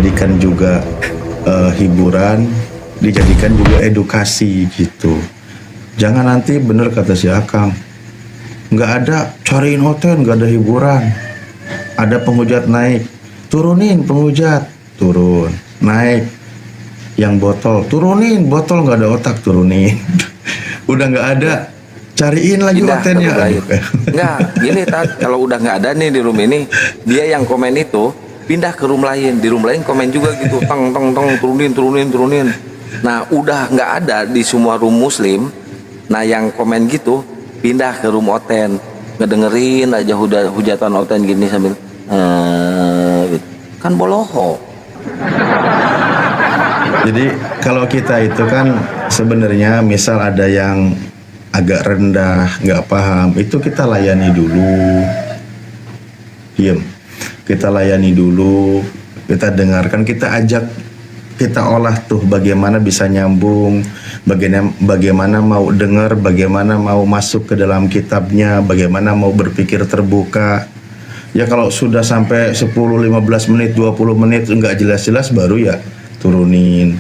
dijadikan juga hiburan, dijadikan juga edukasi gitu. Jangan nanti bener kata si Akang, nggak ada cariin hotel, nggak ada hiburan, ada penghujat naik, turunin penghujat, turun, naik yang botol, turunin botol, nggak ada otak, turunin. Udah nggak ada, cariin lagi Pindah hotelnya. ke room lain. Enggak, gini Tat, kalau udah nggak ada nih di room ini, dia yang komen itu pindah ke room lain, di room lain komen juga gitu, tong tong tong, turunin. Nah udah nggak ada di semua room muslim, nah yang komen gitu pindah ke room oten, ngedengerin aja hujatan oten gini sambil gitu. Kan boloho. Jadi kalau kita itu kan sebenarnya misal ada yang agak rendah, nggak paham, itu kita layani dulu. Diem. Kita layani dulu, kita dengarkan, kita ajak, kita olah tuh bagaimana bisa nyambung, bagaimana mau dengar, bagaimana mau masuk ke dalam kitabnya, bagaimana mau berpikir terbuka. Ya kalau sudah sampai 10, 15 menit, 20 menit nggak jelas-jelas baru ya turunin.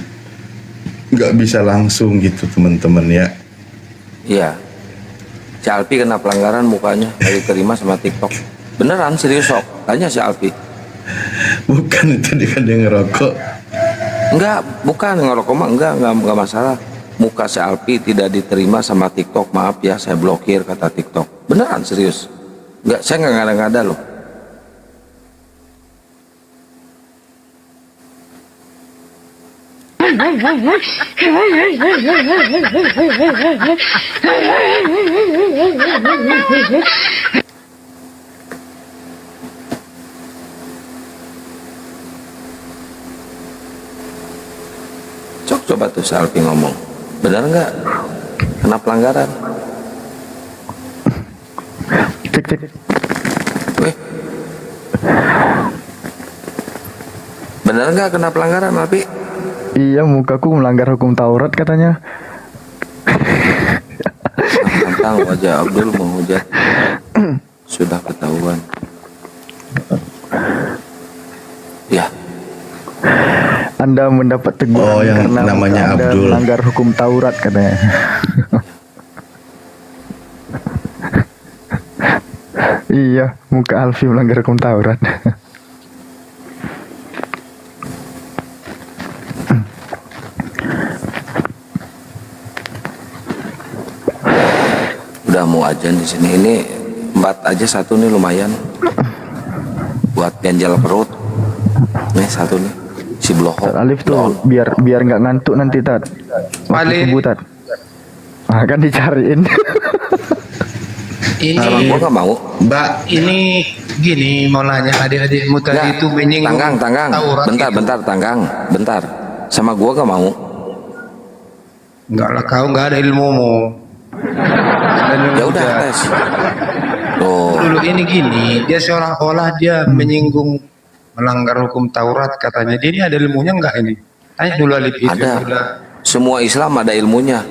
Nggak bisa langsung gitu teman-teman ya. Iya. Si Alpi kena pelanggaran mukanya nggak diterima sama TikTok. Beneran serius sok? Tanya si Alpi. Bukan itu dia ngerokok. Enggak, bukan ngerokok mah enggak masalah. Muka si Alpi tidak diterima sama TikTok. Maaf ya, saya blokir kata TikTok. Beneran serius. Enggak, saya nggak ngada-ngada loh. Coba tuh si Alpi ngomong, benar nggak kena pelanggaran? Cek. Weh, benar nggak kena pelanggaran Alpi? Iya, mukaku melanggar hukum Taurat katanya. Tentang wajah Abdul menghujat sudah ketahuan. Ya. Anda mendapat teguran yang karena namanya Anda Abdul melanggar hukum Taurat katanya. Iya, muka Alfi melanggar hukum Taurat. Udah mau ajan di sini. Ini 4 aja, satu nih lumayan buat ganjal perut. Nih satu nih. Si Bloho. Alif tuh biar nggak ngantuk nanti Tat. Waktu subuh Tat. Ah, kan dicariin. Ini gua nggak mau. Mbak, ini gini mau nanya adik-adikmu tadi itu menyinggung tanggang. Taurat Bentar, itu. tanggang. Bentar. Sama gua nggak mau. Enggak lah, kau nggak ada ilmumu. Ya udah tes. Tuh. Dulu ini gini, dia seolah-olah dia menyinggung melanggar hukum Taurat katanya. Dia ini ada ilmunya enggak ini? Tanya dulu Alif itu. Ada. Semua Islam ada ilmunya.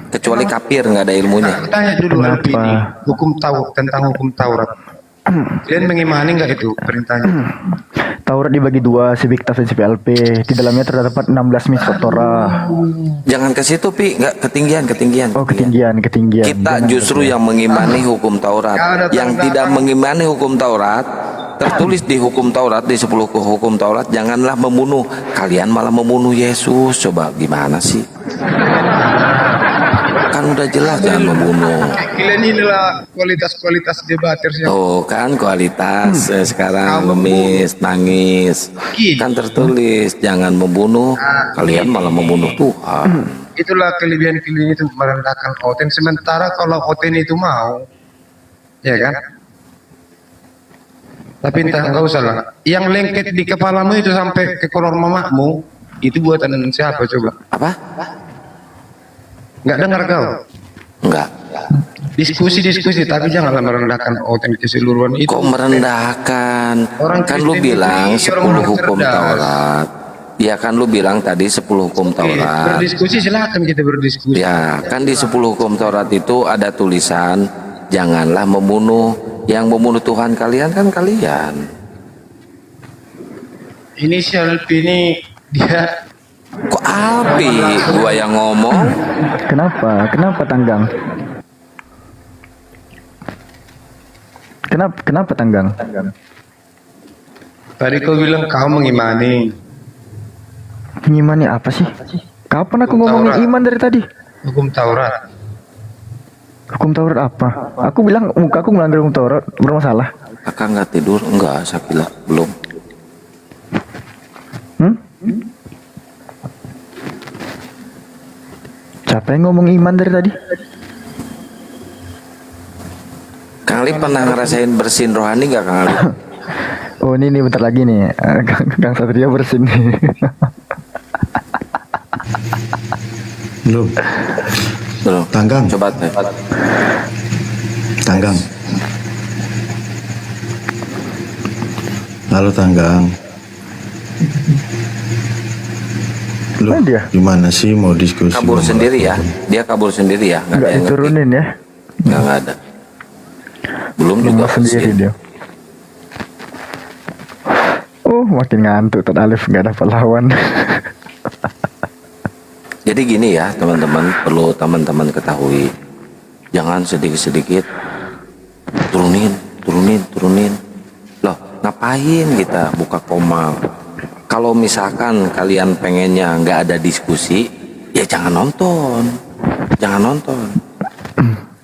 Kecuali kafir nggak ada ilmunya. Tanya dulu Alif Kenapa? ini hukum Taurat, tentang hukum Taurat. Kalian mengimani enggak itu perintahnya? Taurat dibagi dua, Sibik Taf dan CPLP. Di dalamnya terdapat 16 mitzvot Torah. Jangan ke situ Pi, nggak ketinggian. Oh, ketinggian. Kita justru yang mengimani hukum Taurat. Yang tidak mengimani hukum Taurat, tertulis di hukum Taurat, di 10 hukum Taurat, janganlah membunuh. Kalian malah membunuh Yesus. Coba gimana sih? Kan udah jelas jangan membunuh. Kalian inilah kualitas-kualitas debater yang Oh kan kualitas sekarang ngemis, nangis. Kan tertulis jangan membunuh. Kalian malah membunuh Tuhan. itulah kelebihan-kelebihan itu merendahkan Oten. Sementara kalau Oten itu mau, ya kan? Tapi entah enggak usah lah. Yang lengket di kepalamu itu sampai ke kolor mamamu, itu buatan siapa coba? Apa? Enggak dengar kau? Enggak. Diskusi, tapi janganlah merendahkan Oten keseluruhan itu. Kok merendahkan? Orang Kan lu Kristen bilang itu 10 orang hukum cerdas. Taurat. Ya kan lu bilang tadi 10 hukum Oke, Taurat. berdiskusi silakan kita berdiskusi. Ya, kan di 10 hukum Taurat itu ada tulisan janganlah membunuh. Yang membunuh Tuhan kalian kan kalian. inisial P ini dia Kok Alpi? Gua yang ngomong. Kenapa? Kenapa Tanggang? Kenapa Tanggang? tadi kau bilang kau mengimani Ngimani apa sih? Kapan aku ngomongin Taurat. iman dari tadi? hukum Taurat. Hukum Taurat apa? Aku bilang muka aku melanggar hukum Taurat, bermasalah. Kakak nggak tidur? Enggak, Sakila belum. Siapa yang ngomong iman dari tadi? Kang Ali pernah ngerasain bersin rohani nggak, Kang Ali? Oh ini bentar lagi nih, Kang Satria bersin nih. Belum. Belum. Tanggang. Coba teh. Tanggang. Lalu Tanggang. Lu Mana dia? gimana sih mau diskusi? Kabur mau sendiri ya? melakukan? Dia kabur sendiri ya? Nggak ada Nggak yang ngerti. diturunin ya? Nggak ada. Belum juga Ngomong sendiri bersin. dia. Oh makin ngantuk Tad Alif, nggak dapat lawan. Jadi gini ya teman-teman, perlu teman-teman ketahui, jangan sedikit-sedikit turunin. Loh, ngapain kita buka komal? Kalau misalkan kalian pengennya nggak ada diskusi, ya jangan nonton.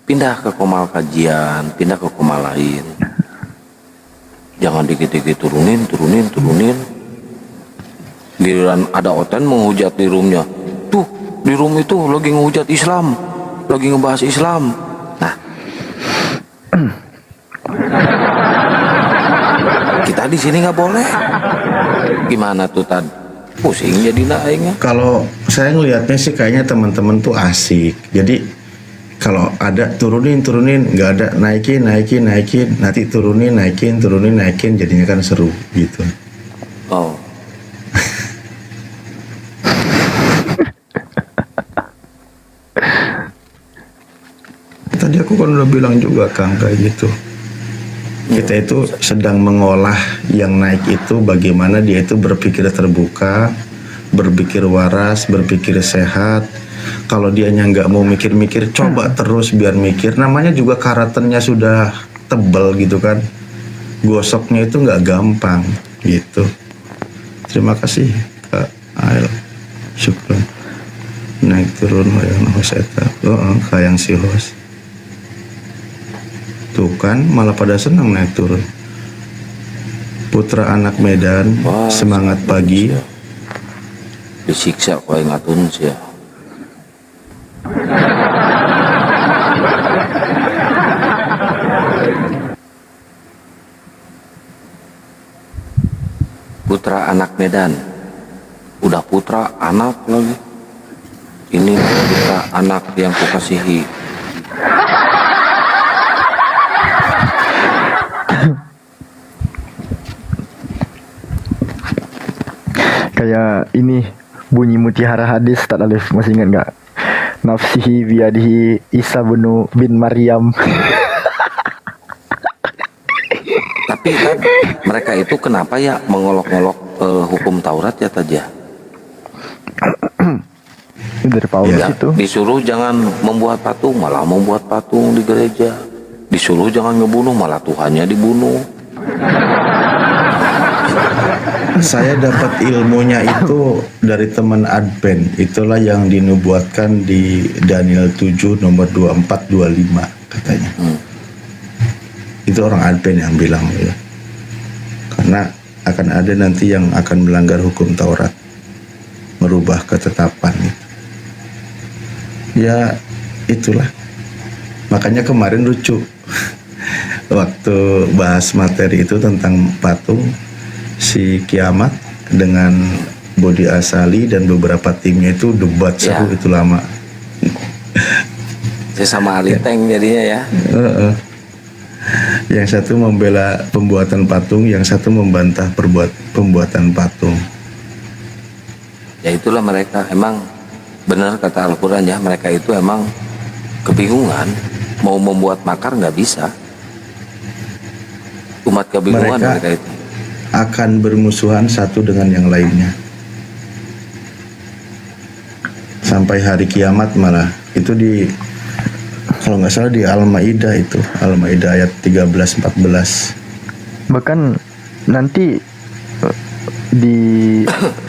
Pindah ke komal kajian, pindah ke komal lain. Jangan dikit-dikit turunin. Giliran ada Oten menghujat di roomnya. Tuh, di room itu lagi ngehujat Islam, lagi ngebahas Islam. Nah, kita di sini nggak boleh. Gimana tuh Tad? Pusing jadi naiknya. Kalau saya ngelihatnya sih kayaknya teman-teman tuh asik. Jadi kalau ada turunin, nggak ada naikin, nanti turunin, naikin, jadinya kan seru gitu. Oh, Tadi aku kan udah bilang juga Kang kayak gitu. Kita itu sedang mengolah yang naik itu bagaimana dia itu berpikir terbuka, berpikir waras, berpikir sehat. Kalau dianya nggak mau mikir-mikir, coba terus biar mikir. Namanya juga karakternya sudah tebal gitu kan. Gosoknya itu nggak gampang gitu. Terima kasih Kak Ail. Syukron. Naik turun yang host eta. Kayak si host. Tuh kan malah pada senang naik turun. Putra anak Medan, wah, semangat pagi. disiksa kau ingatun sih ya. Putra anak Medan, udah putra anak lagi. Ini putra anak yang kukasihi. Kayak ini bunyi mutiara hadis Tad Alif, masih ingat nggak? Nafsihi biadihi Isa bin Maryam. Tapi kan mereka itu kenapa ya mengolok-olok hukum Taurat ya Taj ya? Dari Paulus Ya, itu. disuruh jangan membuat patung, malah membuat patung di gereja. Disuruh jangan ngebunuh, malah Tuhannya dibunuh. Saya dapat ilmunya itu dari teman Advent. Itulah yang dinubuatkan di Daniel 7 nomor 24 25 katanya. Itu orang Advent yang bilang ya. Karena akan ada nanti yang akan melanggar hukum Taurat, merubah ketetapan itu. Ya itulah. Makanya kemarin lucu waktu bahas materi itu tentang patung, si Kiamat dengan Bodi Asali dan beberapa timnya itu debat seru Ya. itu lama. Saya sama Aliteng jadinya ya. Yang satu membela pembuatan patung, yang satu membantah pembuatan patung. Ya itulah mereka, emang benar kata Al-Quran ya, mereka itu emang kebingungan, mau membuat makar nggak bisa. Umat kebingungan mereka itu. akan bermusuhan satu dengan yang lainnya. Sampai hari kiamat malah. Itu di, kalau nggak salah di Al-Maidah itu. Al-Maidah ayat 13-14. Bahkan nanti di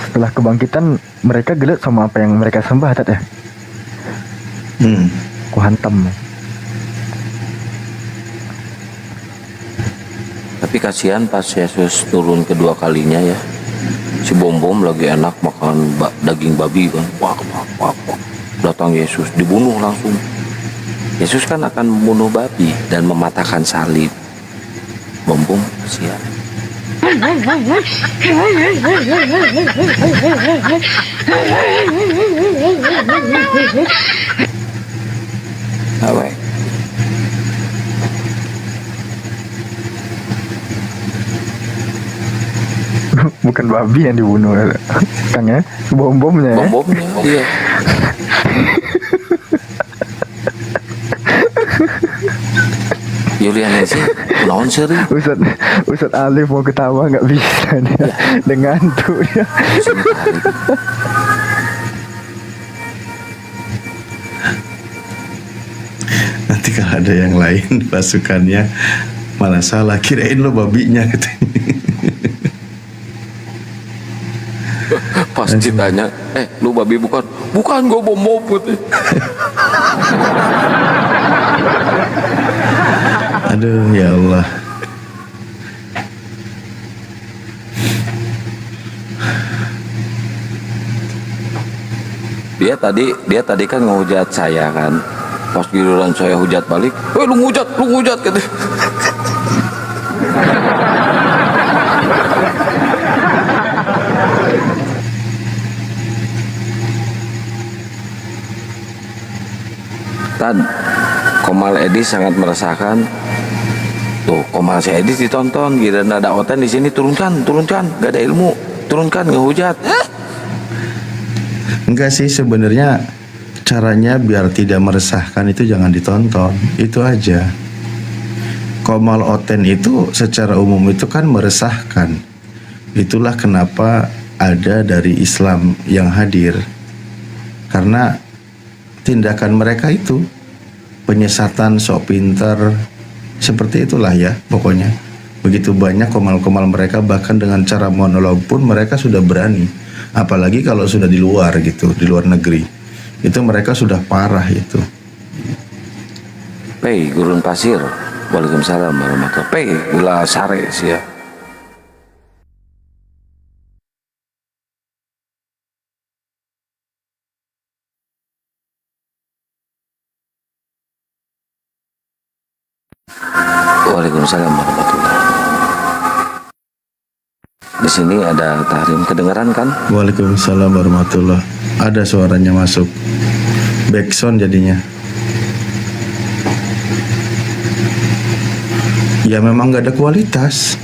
setelah kebangkitan mereka gelut sama apa yang mereka sembah, Tat ya. Ku hantam. Tapi kasihan pas Yesus turun kedua kalinya ya. Si Bom lagi enak makan daging babi kan. Wah. Datang Yesus dibunuh langsung. Yesus kan akan membunuh babi dan mematahkan salib. Bom kasihan. Awe. Bukan babi yang dibunuh, Kang ya. Bom-bomnya ya. Bom-bomnya iya. Julian sih naon seri. Ustaz Alif mau ketawa nggak bisa dia. Dengan tuh dia. Nanti kalau ada yang lain pasukannya malah salah, kirain lo babinya katanya. Pas ditanya, lu babi bukan? Bukan, gue bom putih. Aduh ya Allah. Dia tadi kan ngehujat saya kan. Pas giliran saya hujat balik, lu ngehujat gitu. Tad, Komal Edis sangat merasakan. Tuh, Komal si Edis ditonton, giliran ada Oten di sini turunkan, gak ada ilmu, turunkan ngehujat. Enggak sih, sebenarnya caranya biar tidak meresahkan itu jangan ditonton, itu aja. Komal Oten itu secara umum itu kan meresahkan. Itulah kenapa ada dari Islam yang hadir. Karena tindakan mereka itu penyesatan, sok pinter, seperti itulah ya pokoknya. Begitu banyak komal-komal mereka, bahkan dengan cara monolog pun mereka sudah berani. Apalagi kalau sudah di luar gitu, di luar negeri, itu mereka sudah parah itu. Pei Gurun Pasir, waalaikumsalam warahmatullahi. Pei gula sare sih ya. Waalaikumsalam warahmatullahi. Di sini ada tahrim, kedengaran kan? Waalaikumsalam warahmatullah. Ada suaranya masuk, backsound jadinya. Ya memang gak ada kualitas.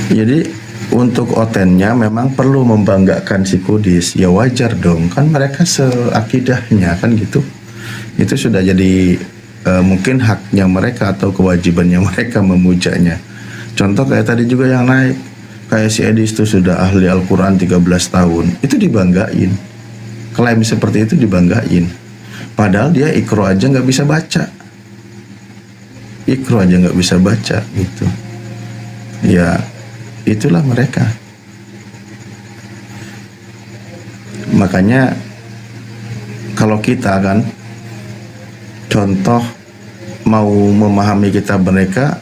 Jadi untuk Otennya memang perlu membanggakan si Kudis. Ya wajar dong, kan mereka seakidahnya kan gitu. Itu sudah jadi mungkin haknya mereka atau kewajibannya mereka memujanya. Contoh kayak tadi juga yang naik, kayak si Edis itu sudah ahli Al-Quran 13 tahun, itu dibanggain. Klaim seperti itu dibanggain. Padahal dia ikro aja gak bisa baca. Ikro aja gak bisa baca gitu. Ya itulah mereka. Makanya kalau kita kan contoh mau memahami kitab mereka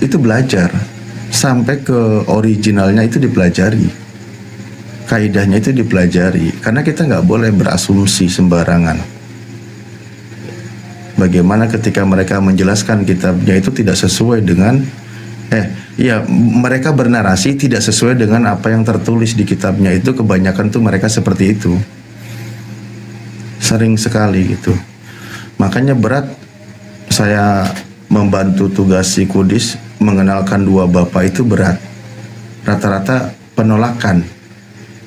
itu belajar sampai ke originalnya, itu dipelajari, kaidahnya itu dipelajari, karena kita nggak boleh berasumsi sembarangan. Bagaimana ketika mereka menjelaskan kitabnya itu tidak sesuai dengan mereka bernarasi tidak sesuai dengan apa yang tertulis di kitabnya, itu kebanyakan tuh mereka seperti itu, sering sekali gitu. Makanya berat saya membantu tugas si Kudis mengenalkan dua bapak, itu berat. Rata-rata penolakan.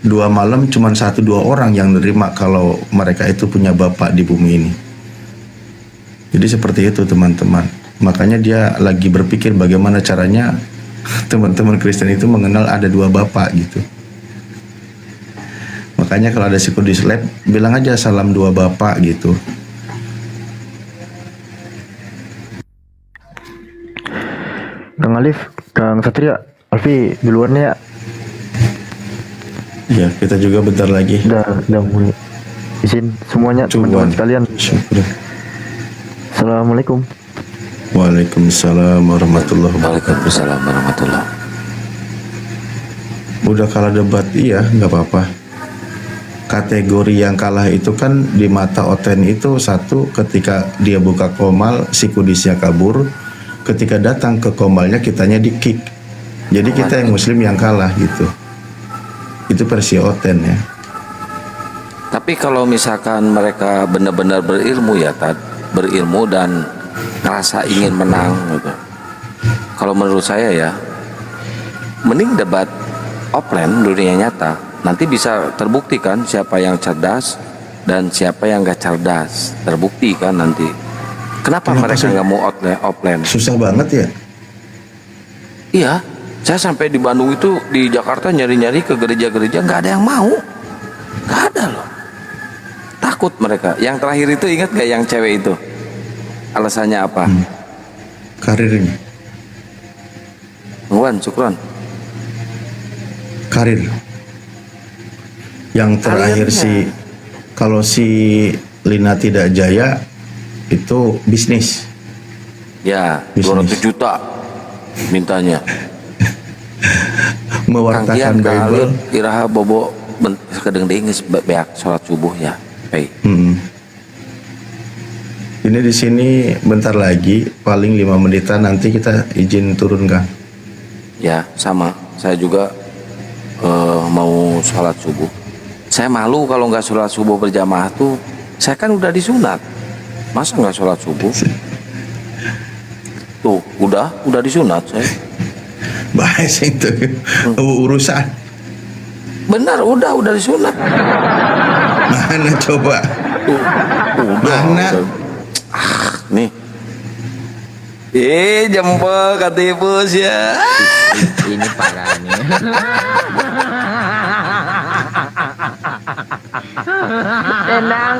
2 malam cuma 1-2 orang yang nerima kalau mereka itu punya bapak di bumi ini. Jadi seperti itu teman-teman. Makanya dia lagi berpikir bagaimana caranya teman-teman Kristen itu mengenal ada dua bapak gitu. Makanya kalau ada psikodis lab, bilang aja salam dua bapak gitu. Kang Alif, Kang Satria, Alfi duluan ya. Ya, kita juga bentar lagi. Udah mulai. Izin semuanya teman-teman sekalian. Syukur. Assalamualaikum. Waalaikumsalam warahmatullahi wabarakatuh. Waalaikumsalam warahmatullahi. Udah kalah debat, iya nggak apa-apa. Kategori yang kalah itu kan di mata Oten itu satu, ketika dia buka komal psikodisnya kabur, ketika datang ke komalnya kitanya di kick. Jadi kita yang muslim yang kalah gitu. Itu versi Oten ya. Tapi kalau misalkan mereka benar-benar berilmu ya Tad, berilmu dan ngerasa ingin menang gitu. Kalau menurut saya ya, mending debat offline dunia nyata. Nanti bisa terbukti kan siapa yang cerdas dan siapa yang gak cerdas. Terbukti kan nanti. Kenapa mereka nggak mau offline? Susah banget ya. Iya, saya sampai di Bandung itu, di Jakarta nyari-nyari ke gereja-gereja, nggak ada yang mau. Nggak ada loh. Takut mereka. Yang terakhir itu ingat gak yang cewek itu? Alasannya apa? Karirnya. Wan, syukron. Karir. Yang terakhir Karirnya. kalau si Lina tidak jaya itu bisnis. Ya, Bisnis. 200 juta mintanya. Mewartakan Kangkian Bible. kalut iraha bobo kadang geus beak salat subuh ya. Hey. Ini di sini bentar lagi, paling 5 menitan nanti kita izin turun Kang. Ya, sama. Saya juga mau sholat subuh. Saya malu kalau nggak sholat subuh berjamaah tuh. Saya kan udah disunat. Masa nggak sholat subuh? Tuh, udah disunat saya. Bahas itu urusan. Benar, udah disunat. Mana coba? Mana? Nih. Jempol katipus ya. Ini parah nih. Tenang.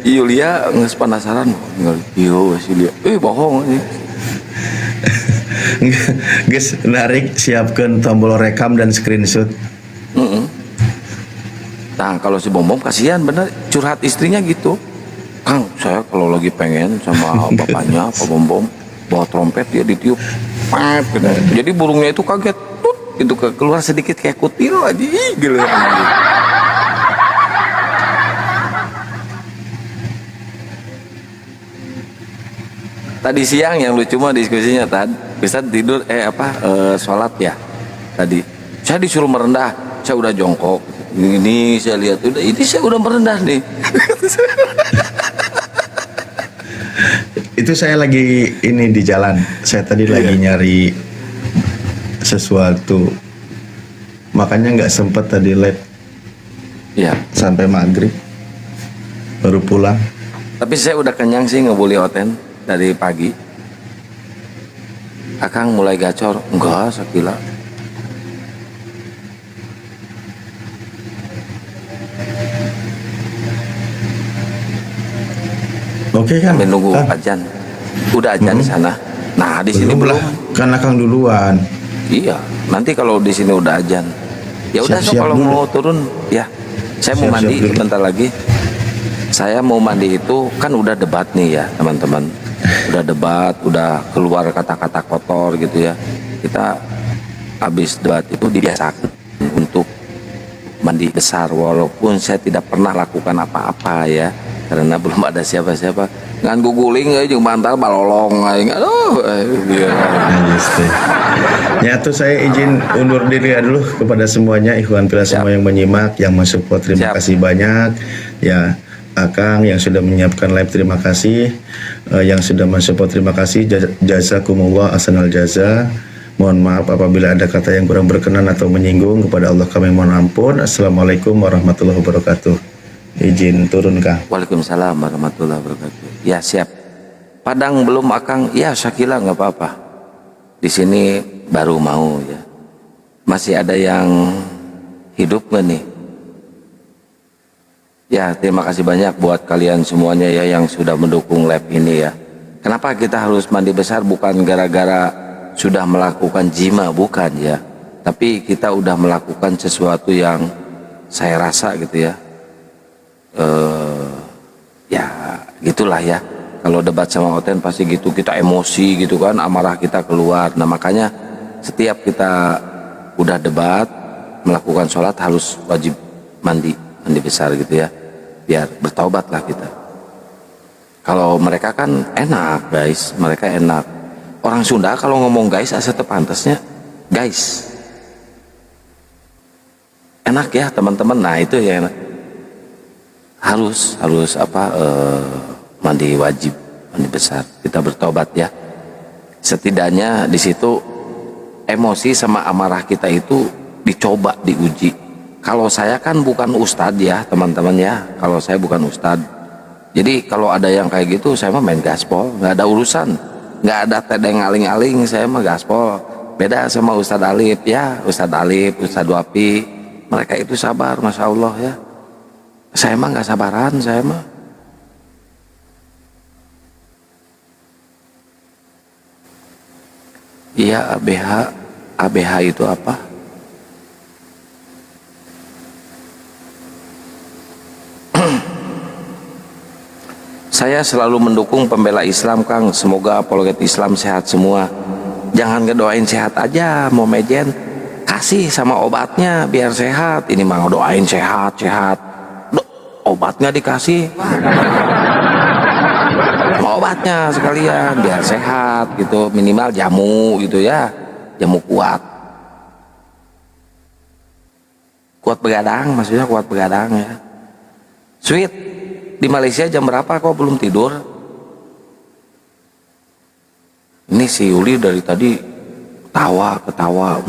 Yulia nges penasaran. Yo, Yulia. Bohong nih. Guys, narik, siapkan tombol rekam dan screenshot. Nah, kalau si Bom kasihan bener, curhat istrinya gitu. Kang, saya kalau lagi pengen sama bapaknya, Pak Bom bawa trompet dia ditiup. Pet, gitu. Jadi burungnya itu kaget. Tut, itu keluar sedikit kayak kutil aja. Ih, gila. Tadi siang yang lucu mah diskusinya bisa tidur sholat ya tadi. Saya disuruh merendah, saya udah jongkok. Ini saya lihat ini saya udah merendah nih. Itu saya lagi ini di jalan. Saya tadi lagi nyari sesuatu. Makanya nggak sempet tadi live Ya. sampai maghrib. Baru pulang. Tapi saya udah kenyang sih ngebully Oten dari pagi. Akang mulai gacor, enggak sekila. Oke kan? Sambil nunggu Kang? ajan. Udah ajan di sana. Nah, di sini Belum belum. lah. Kan Kang duluan. Iya, nanti kalau di sini udah ajan. Ya udah, so Siap-siap kalau dulu. mau turun ya. Saya mau Siap-siap mandi dulu. sebentar lagi. Saya mau mandi itu kan udah debat nih ya, teman-teman. Udah debat, udah keluar kata-kata kotor gitu ya. Kita habis debat itu dibiasakan untuk mandi besar walaupun saya tidak pernah lakukan apa-apa ya. Karena belum ada siapa-siapa. Ngan guguling aja jeung bantal balolong aing. Aduh, dia. Ya tuh saya izin undur diri dulu kepada semuanya, ikhwan fillah semua yang menyimak, yang mensupport, terima Siap. kasih banyak. Ya, Akang yang sudah menyiapkan live, terima kasih. Yang sudah mensupport, terima kasih. Jazakumullah ahsanal jaza. Mohon maaf apabila ada kata yang kurang berkenan atau menyinggung. Kepada Allah kami mohon ampun. Assalamualaikum warahmatullahi wabarakatuh. Izin turun Kang. Waalaikumsalam warahmatullahi wabarakatuh. Ya, siap. Padang belum Akang, ya Syakila nggak apa-apa. Di sini baru mau ya. Masih ada yang hidup nggak nih? Ya terima kasih banyak buat kalian semuanya ya yang sudah mendukung lab ini ya. Kenapa kita harus mandi besar? Bukan gara-gara sudah melakukan jima, bukan ya. Tapi kita udah melakukan sesuatu yang saya rasa gitu ya. Ya gitulah ya. Kalau debat sama Oten pasti gitu, kita emosi gitu kan, amarah kita keluar. Nah makanya setiap kita udah debat, melakukan sholat harus wajib mandi besar gitu ya, biar bertaubatlah kita. Kalau mereka kan enak guys, mereka enak. Orang Sunda kalau ngomong guys asa tepantasnya guys. Enak ya teman-teman. Nah itu ya enak. Harus mandi wajib, mandi besar. Kita bertobat ya. Setidaknya di situ emosi sama amarah kita itu dicoba, diuji. Kalau saya kan bukan ustadz ya teman-teman ya. Kalau saya bukan ustadz. Jadi kalau ada yang kayak gitu saya mah main gaspol, nggak ada urusan. Nggak ada tedeng aling-aling, saya mah gaspol. Beda sama Ustadz Alif ya. Ustadz Alif, Ustadz Wapi, mereka itu sabar, Masya Allah ya. Saya mah nggak sabaran, saya mah. Iya ABH itu apa? Saya selalu mendukung pembela Islam Kang. Semoga apologet Islam sehat semua. Jangan ngedoain sehat aja, mau mejen kasih sama obatnya biar sehat. Ini mah doain sehat. Obatnya dikasih. Sama obatnya sekalian biar sehat gitu, minimal jamu gitu ya, jamu kuat begadang, maksudnya kuat begadang ya. Sweet, di Malaysia jam berapa kok belum tidur? Ini si Yuli dari tadi ketawa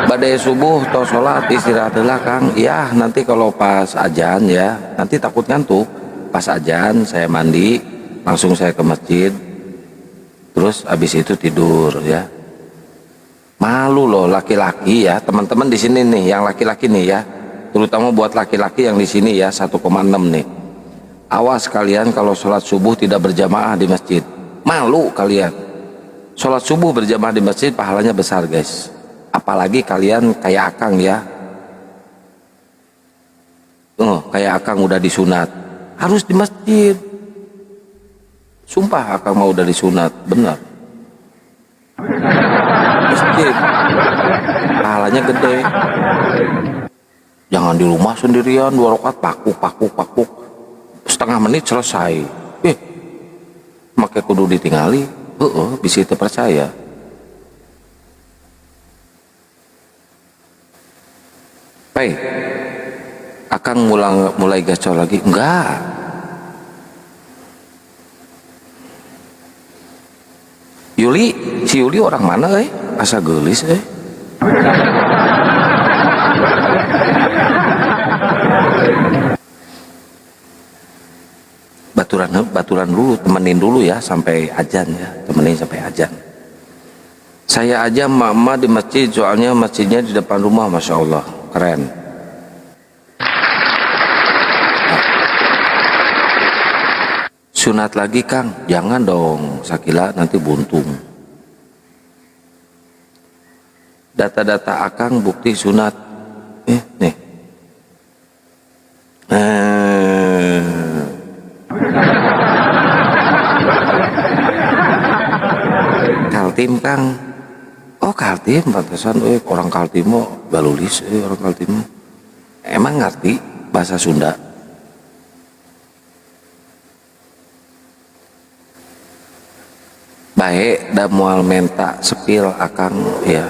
badai subuh atau sholat istirahatlah Kang. Ya nanti kalau pas ajan ya, nanti takut ngantuk. Pas ajan saya mandi, langsung saya ke masjid, terus habis itu tidur ya. Malu loh laki-laki ya, teman-teman di sini nih, yang laki-laki nih ya, terutama buat laki-laki yang di sini ya 1,6 nih. Awas kalian kalau sholat subuh tidak berjamaah di masjid, malu kalian. Sholat subuh berjamaah di masjid pahalanya besar guys. Apalagi kalian kayak Akang ya, kayak Akang udah disunat, harus di masjid. Sumpah Akang mau udah disunat, benar. Masjid, pahalanya gede. Jangan di rumah sendirian 2 rakaat pakuk, setengah menit selesai. Make kudu ditinggali, bisa terpercaya. Akang mulai gacor lagi? Enggak. Si Yuli orang mana asa gelis baturan dulu, temenin dulu ya sampai ajan ya, temenin sampai ajan. Saya aja mama di masjid, soalnya masjidnya di depan rumah, Masya Allah, keren. Sunat lagi Kang, jangan dong, Sakila nanti buntung. Data-data Akang bukti sunat, nih. Kaltim Kang, Kaltim pantesan, orang Kaltim galulis, orang Kaltim. Emang ngerti bahasa Sunda? Baik, dan mual menta sepil Akang ya.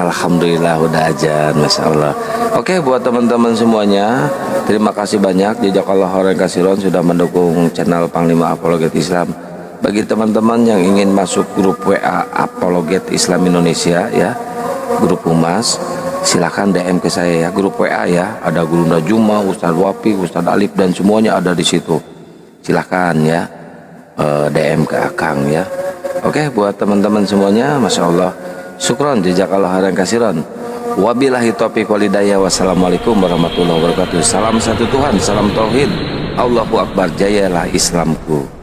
Alhamdulillah udah ajan, Masya Allah. Oke, buat teman-teman semuanya, terima kasih banyak jazakallahu khairan katsiran sudah mendukung channel Panglima Apologet Islam. Bagi teman-teman yang ingin masuk grup WA Apologet Islam Indonesia ya, grup Humas, silahkan DM ke saya ya, grup WA ya. Ada Guru Najuma, Ustadz Wapi, Ustadz Alif, dan semuanya ada di situ. silahkan ya DM ke Akang ya. Oke, buat teman-teman semuanya, Masya Allah, syukron jazakallah khairan kasiran. Wabillahi taufiq walhidayah. Wassalamualaikum warahmatullahi wabarakatuh. Salam satu Tuhan, salam tauhid. Allahu Akbar, jayalah Islamku.